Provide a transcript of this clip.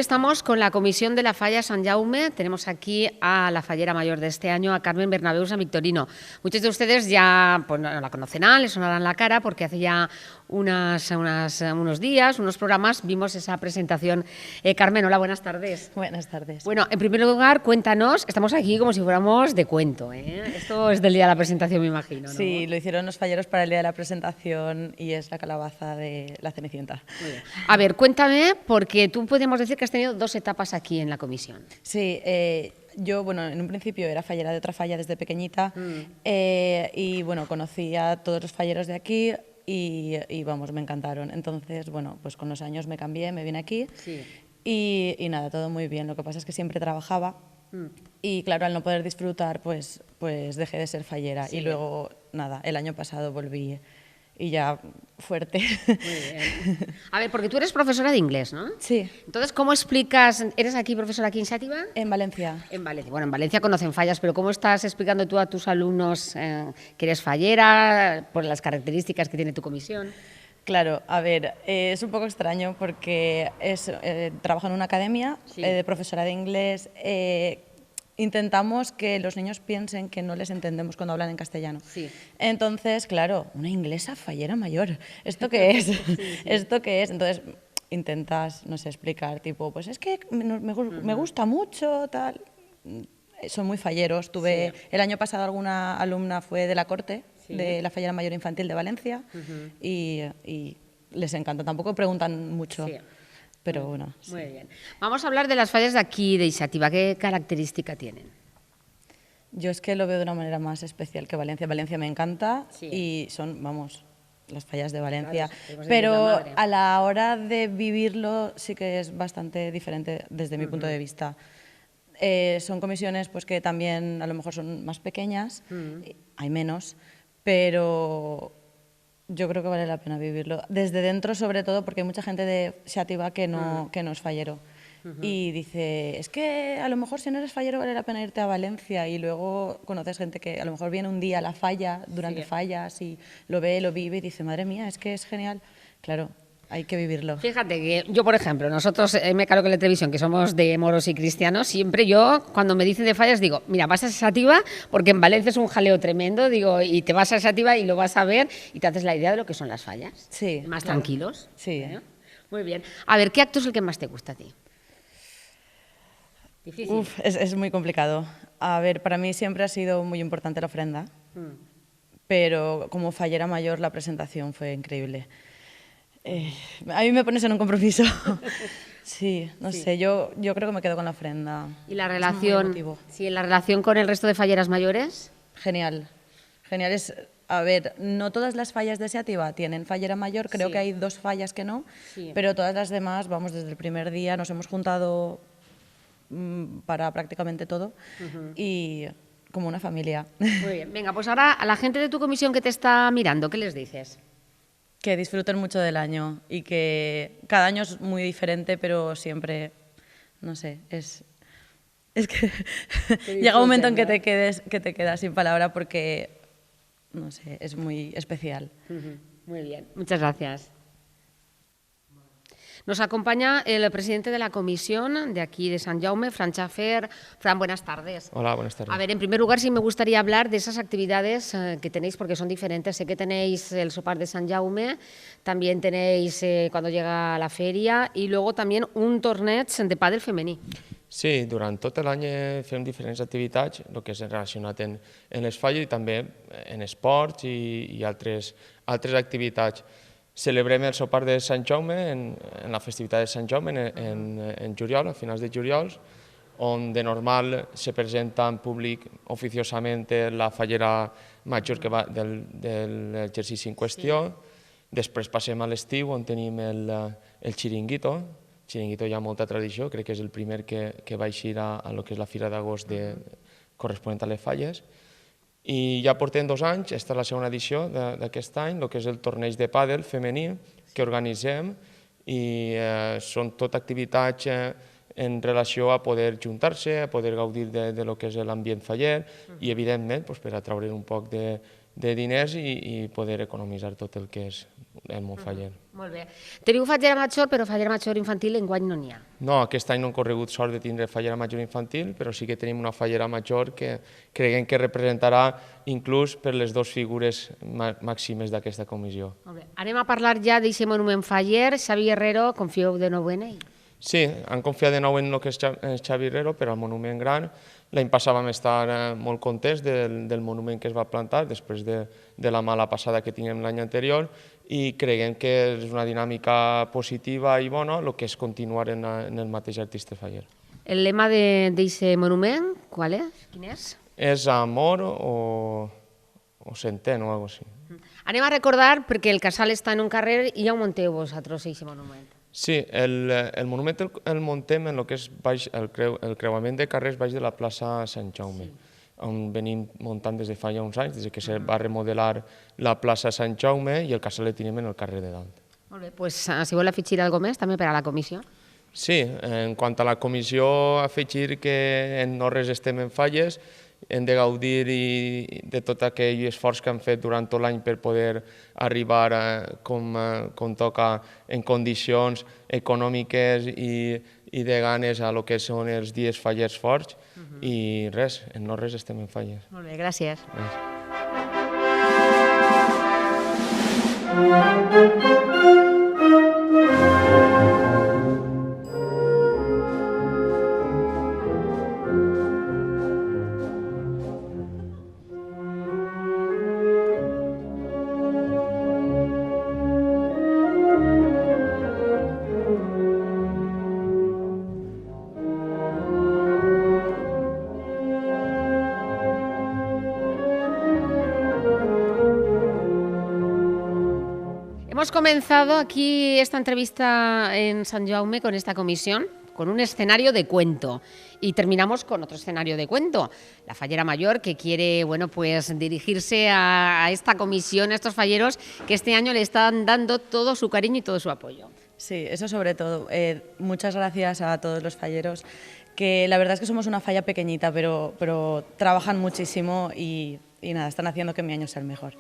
estamos con la Comisión de la Falla Sant Jaume. Tenemos aquí a la fallera mayor de este año, a Carmen Bernabeu San Victorino. Muchos de ustedes ya pues, no la conocerán, les sonarán la cara, porque hace ya unos días, unos programas, vimos esa presentación. Carmen, hola, buenas tardes. Buenas tardes. Bueno, en primer lugar, cuéntanos, estamos aquí como si fuéramos de cuento, ¿eh? Esto es del día de la presentación, me imagino, ¿no? Sí, lo hicieron los falleros para el día de la presentación y es la calabaza de la Cenicienta. Muy bien. A ver, cuéntame, porque tú podemos decir que has tenido dos etapas aquí en la comisión. Sí, yo, bueno, en un principio era fallera de otra falla desde pequeñita y, bueno, conocí a todos los falleros de aquí y vamos, me encantaron. Entonces, bueno, pues con los años me cambié, me vine aquí y nada, todo muy bien. Lo que pasa es que siempre trabajaba y, claro, al no poder disfrutar, pues dejé de ser fallera. Y luego, nada, el año pasado volví y ya fuerte. Muy bien. A ver, porque tú eres profesora de inglés, ¿no? Sí. Entonces, ¿cómo explicas? ¿Eres aquí profesora aquí en Xàtiva? En Valencia. En Valencia. Bueno, en Valencia conocen fallas, pero ¿cómo estás explicando tú a tus alumnos que eres fallera, por las características que tiene tu comisión? Claro, a ver, es un poco extraño porque trabajo en una academia de profesora de inglés. Intentamos que los niños piensen que no les entendemos cuando hablan en castellano. Sí. Entonces, claro, una inglesa fallera mayor, ¿esto qué es? ¿Esto qué es? Entonces, intentas, no sé, explicar, tipo, pues es que me gusta mucho, tal. Son muy falleros. El año pasado alguna alumna fue de la corte, de la fallera mayor infantil de Valencia, y les encanta. Tampoco preguntan mucho. Sí. Pero bueno. Muy bien. Vamos a hablar de las fallas de aquí, de Xàtiva. ¿Qué característica tienen? Yo es que lo veo de una manera más especial que Valencia. Valencia me encanta y son, vamos, las fallas de Valencia. Claro, pero a la hora de vivirlo sí que es bastante diferente desde mi punto de vista. Son comisiones pues, que también a lo mejor son más pequeñas, hay menos, pero yo creo que vale la pena vivirlo. Desde dentro, sobre todo, porque hay mucha gente de Xàtiva que no es fallero. Y dice, es que a lo mejor si no eres fallero vale la pena irte a Valencia. Y luego conoces gente que a lo mejor viene un día a la falla, durante fallas, y lo ve, lo vive y dice, madre mía, es que es genial. Claro, hay que vivirlo. Fíjate que yo, por ejemplo, nosotros me calo que en la televisión, que somos de moros y cristianos, siempre yo, cuando me dicen de fallas, digo, mira, vas a Xàtiva, porque en Valencia es un jaleo tremendo, digo, y te vas a Xàtiva y lo vas a ver y te haces la idea de lo que son las fallas. Sí. Más tranquilos. Sí. Muy bien. A ver, ¿qué acto es el que más te gusta a ti? Difícil. Uf, es muy complicado. A ver, para mí siempre ha sido muy importante la ofrenda, pero como fallera mayor la presentación fue increíble. A mí me pones en un compromiso. Sí, no sé, yo creo que me quedo con la ofrenda. ¿Y la relación, la relación con el resto de falleras mayores? Genial. Genial es, a ver, no todas las fallas de Xàtiva tienen fallera mayor, creo que hay 2 fallas que no, pero todas las demás, vamos, desde el primer día nos hemos juntado para prácticamente todo y como una familia. Muy bien, venga, pues ahora a la gente de tu comisión que te está mirando, ¿qué les dices? Que disfruten mucho del año y que cada año es muy diferente, pero siempre, no sé, es que llega un momento en que te quedas sin palabra porque, no sé, es muy especial. Muy bien, muchas gracias. Nos acompaña el presidente de la comisión de aquí de Sant Jaume, Fran Xafer. Fran, buenas tardes. Hola, buenas tardes. A ver, en primer lugar sí me gustaría hablar de esas actividades que tenéis porque son diferentes. Sé que tenéis el sopar de Sant Jaume, también tenéis cuando llega la feria y luego también un torneig de pàdel femení. Sí, durant tot l'any fem diferents activitats, el que és relacionat en les falles i també en esports i altres activitats. Celebrem el sopar de Sant Jaume en la festivitat de Sant Jaume en juliol, a finals de juliol, on de normal se presenta en públic oficiosament la fallera major de l'exercici en qüestió. Després passem a l'estiu on tenim el xiringuito. Xiringuito hi ha molta tradició, crec que és el primer que va eixir a lo que és la Fira d'Agost corresponent a les falles. I ja portem 2 anys, esta és la segona edició d'aquest any, el que és el torneig de pàdel femení que organitzem i són tot activitats en relació a poder juntar-se, a poder gaudir de lo que és l'ambient faller i, evidentment, per atraure un poc de diners i poder economitzar tot el que és el món faller. Molt bé. Teniu fallera major, però fallera major infantil enguany no n'hi ha. No, aquest any no hem corregut sort de tindre fallera major infantil, però sí que tenim una fallera major que creiem que representarà inclús per les dues figures màximes d'aquesta comissió. Molt bé. Anem a parlar ja d'aquest monument faller. Xavi Herrero, confieu de nou en ell? Sí, han confiat de nou en el que és Xavi Herrero per al monument gran. L'any passat vam estar molt contents del monument que es va plantar després de la mala passada que tinguem l'any anterior i creiem que és una dinàmica positiva i bona el que és continuar en el mateix artista faller. El lema d'aquest monument, qual és? Quin és? És amor o centeno o alguna cosa així. Anem a recordar, perquè el casal està en un carrer i ja ho munteu vosaltres, aquest monument. Sí, el monument el muntem en el que és el creuament de carrers baix de la plaça Sant Jaume, on venim muntant des de fa ja uns anys, des que se va remodelar la plaça Sant Jaume i el casal el tenim en el carrer de dalt. Molt bé, doncs si vol afegir alguna més també per a la comissió. Sí, en quant a la comissió, afegir que en no res estem en falles, hem de gaudir de tot aquell esforç que han fet durant tot l'any per poder arribar com toca en condicions econòmiques i de ganes a lo que són els dies fallers forts i res, en no res estem en falles. Molt bé, gràcies. Hemos comenzado aquí esta entrevista en San Jaume con esta comisión, con un escenario de cuento y terminamos con otro escenario de cuento. La fallera mayor que quiere pues dirigirse a esta comisión, a estos falleros que este año le están dando todo su cariño y todo su apoyo. Sí, eso sobre todo. Muchas gracias a todos los falleros, que la verdad es que somos una falla pequeñita, pero trabajan muchísimo y nada, están haciendo que mi año sea el mejor.